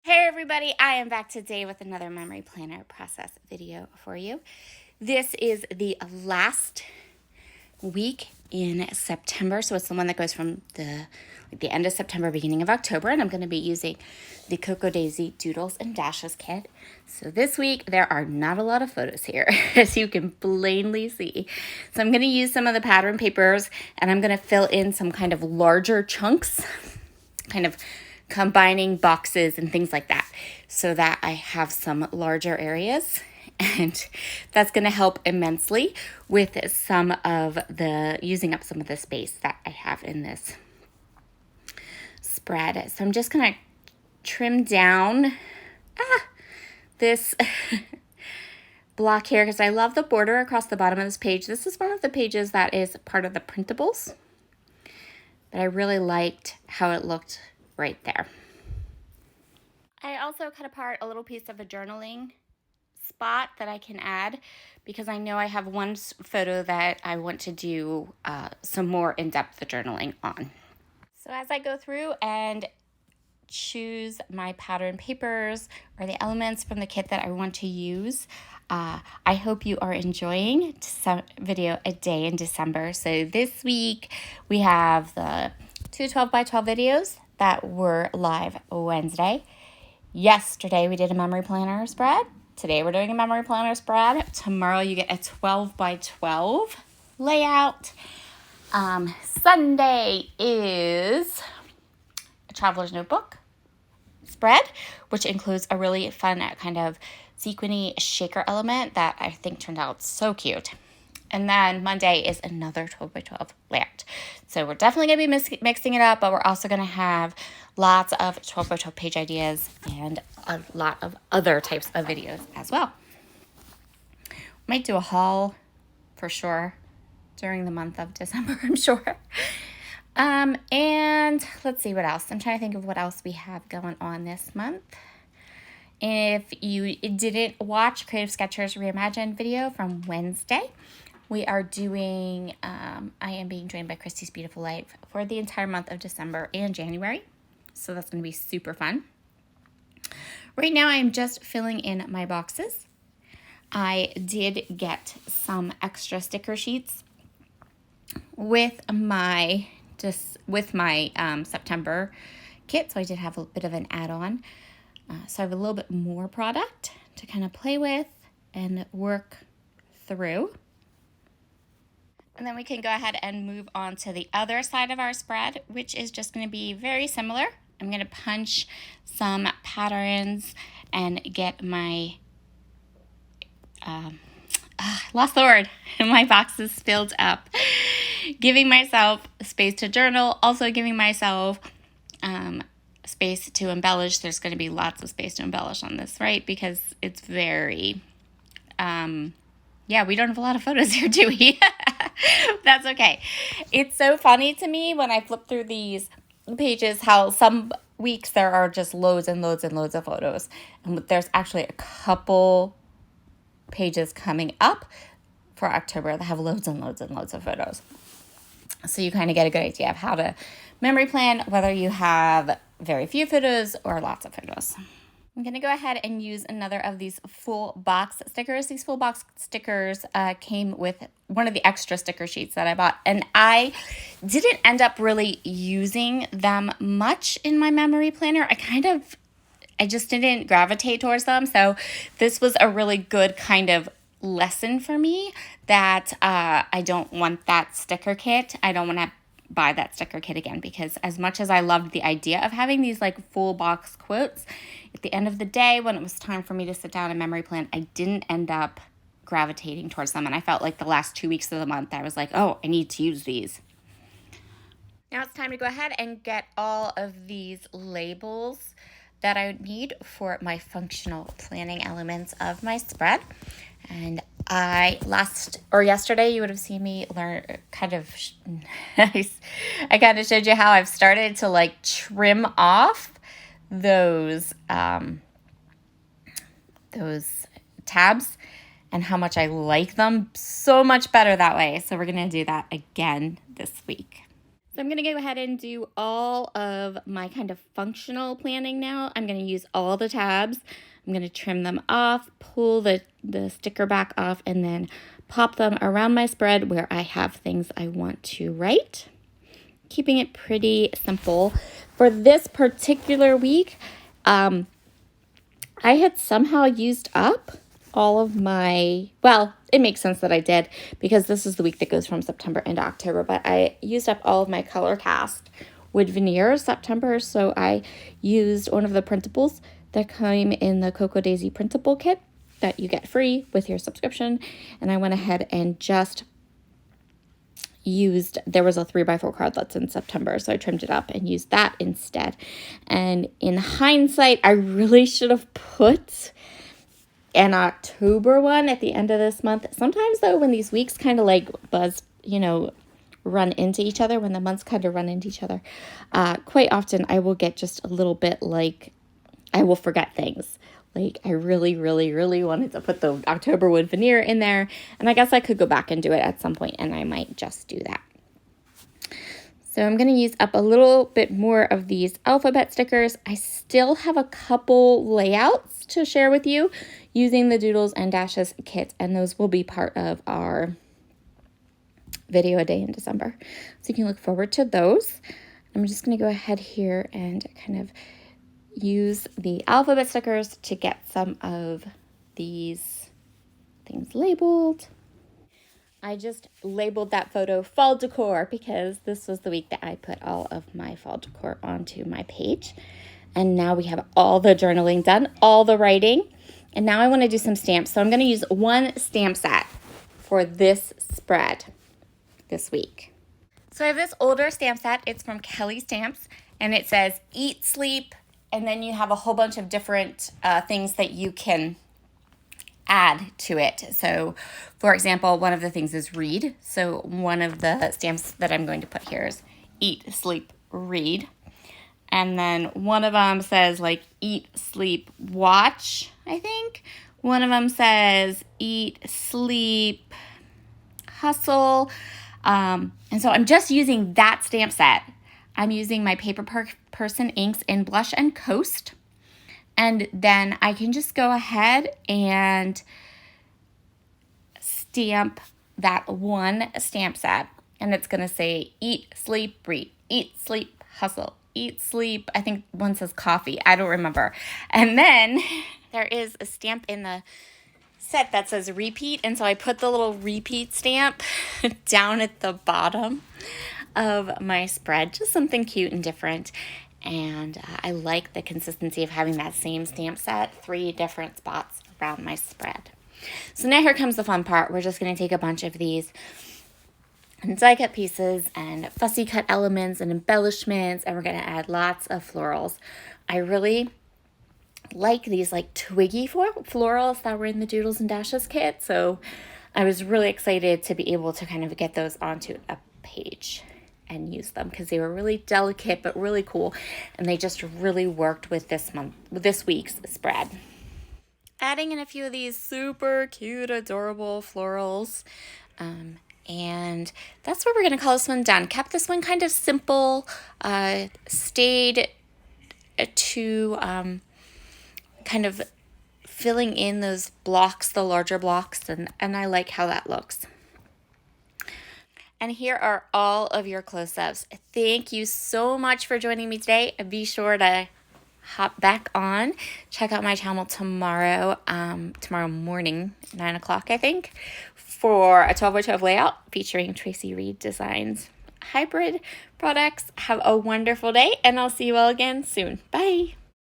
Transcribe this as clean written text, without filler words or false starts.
Hey everybody, I am back today with another memory planner process video for you. This is the last week in September, so it's the one that goes from the end of September, beginning of October, and I'm going to be using the Cocoa Daisy Doodles and Dashes kit. So this week there are not a lot of photos here, as you can plainly see. So I'm going to use some of the pattern papers, and I'm going to fill in some kind of larger chunks, kind of combining boxes and things like that so that I have some larger areas, and that's going to help immensely with using up some of the space that I have in this spread. So I'm just going to trim down this block here because I love the border across the bottom of this page. This is one of the pages that is part of the printables, but I really liked how it looked right there. I also cut apart a little piece of a journaling spot that I can add because I know I have one photo that I want to do some more in-depth journaling on. So as I go through and choose my pattern papers or the elements from the kit that I want to use, I hope you are enjoying some video a day in December. So this week we have the 2 12 by 12 videos that were live Wednesday. Yesterday we did a memory planner spread. Today we're doing a memory planner spread. Tomorrow you get a 12 by 12 layout. Sunday is a traveler's notebook spread, which includes a really fun kind of sequiny shaker element that I think turned out so cute. And then Monday is another 12 by 12 layout. So we're definitely going to be mixing it up, but we're also going to have lots of 12 by 12 page ideas and a lot of other types of videos as well. Might do a haul for sure during the month of December, I'm sure. And let's see what else. I'm trying to think of what else we have going on this month. If you didn't watch Creative Sketchers Reimagined video from Wednesday, we are doing, I am being joined by Christy's Beautiful Life for the entire month of December and January. So that's going to be super fun. Right now I'm just filling in my boxes. I did get some extra sticker sheets with my September kit. So I did have a bit of an add-on. So I have a little bit more product to kind of play with and work through. And then we can go ahead and move on to the other side of our spread, which is just going to be very similar. I'm going to punch some patterns and get my, lost the word, my boxes filled up. Giving myself space to journal, also giving myself space to embellish. There's going to be lots of space to embellish on this, right? Because it's very, we don't have a lot of photos here, do we? That's okay. It's so funny to me when I flip through these pages how some weeks there are just loads and loads and loads of photos. And there's actually a couple pages coming up for October that have loads and loads and loads of photos. So you kind of get a good idea of how to memory plan, whether you have very few photos or lots of photos. I'm going to go ahead and use another of these full box stickers. These full box stickers came with one of the extra sticker sheets that I bought, and I didn't end up really using them much in my memory planner. I just didn't gravitate towards them. So this was a really good kind of lesson for me that I don't want that sticker kit. I don't want to buy that sticker kit again, because as much as I loved the idea of having these like full box quotes, at the end of the day, when it was time for me to sit down and memory plan, I didn't end up gravitating towards them. And I felt like the last 2 weeks of the month, I was like, oh, I need to use these. Now it's time to go ahead and get all of these labels that I need for my functional planning elements of my spread. And yesterday you would have seen me learn I kind of showed you how I've started to like trim off those tabs and how much I like them so much better that way. So we're going to do that again this week. So I'm going to go ahead and do all of my kind of functional planning now. I'm going to use all the tabs. I'm going to trim them off, pull the sticker back off, and then pop them around my spread where I have things I want to write. Keeping it pretty simple. For this particular week, I had somehow used up all of my, well, it makes sense that I did because this is the week that goes from September into October, but I used up all of my color cast wood veneers September, so I used one of the printables that came in the Cocoa Daisy printable kit that you get free with your subscription, and I went ahead and just used, there was a 3x4 card that's in September, so I trimmed it up and used that instead. And in hindsight, I really should have put an October one at the end of this month. Sometimes though, when these weeks kind of like buzz, run into each other, when the months kind of run into each other, quite often I will get just a little bit like, I will forget things. Like I really, really, really wanted to put the October wood veneer in there, and I guess I could go back and do it at some point, and I might just do that. So I'm going to use up a little bit more of these alphabet stickers. I still have a couple layouts to share with you using the Doodles and Dashes kit, and those will be part of our video a day in December. So you can look forward to those. I'm just going to go ahead here and kind of use the alphabet stickers to get some of these things labeled. I just labeled that photo fall decor because this was the week that I put all of my fall decor onto my page. And now we have all the journaling done, all the writing. And now I want to do some stamps. So I'm going to use one stamp set for this spread this week. So I have this older stamp set. It's from Kelly Stamps, and it says eat, sleep, and then you have a whole bunch of different things that you can add to it. So for example, one of the things is read. So one of the stamps that I'm going to put here is eat, sleep, read. And then one of them says like eat, sleep, watch, I think. One of them says eat, sleep, hustle. And so I'm just using that stamp set. I'm using my Paper Person inks in Blush and Coast. And then I can just go ahead and stamp that one stamp set. And it's going to say eat, sleep, read, eat, sleep, hustle, eat, sleep. I think one says coffee. I don't remember. And then there is a stamp in the set that says repeat. And so I put the little repeat stamp down at the bottom of my spread. Just something cute and different. And I like the consistency of having that same stamp set, 3 different spots around my spread. So now here comes the fun part. We're just going to take a bunch of these and die cut pieces and fussy cut elements and embellishments, and we're going to add lots of florals. I really like these like twiggy florals that were in the Doodles and Dashes kit, so I was really excited to be able to kind of get those onto a page and use them because they were really delicate but really cool, and they just really worked with this week's spread. Adding in a few of these super cute, adorable florals, and that's where we're going to call this one done. Kept this one kind of simple, stayed to kind of filling in those blocks, the larger blocks, and I like how that looks. And here are all of your close-ups. Thank you so much for joining me today. Be sure to hop back on. Check out my channel tomorrow morning, 9 o'clock, I think, for a 12x12 layout featuring Tracy Reed Designs hybrid products. Have a wonderful day, and I'll see you all again soon. Bye.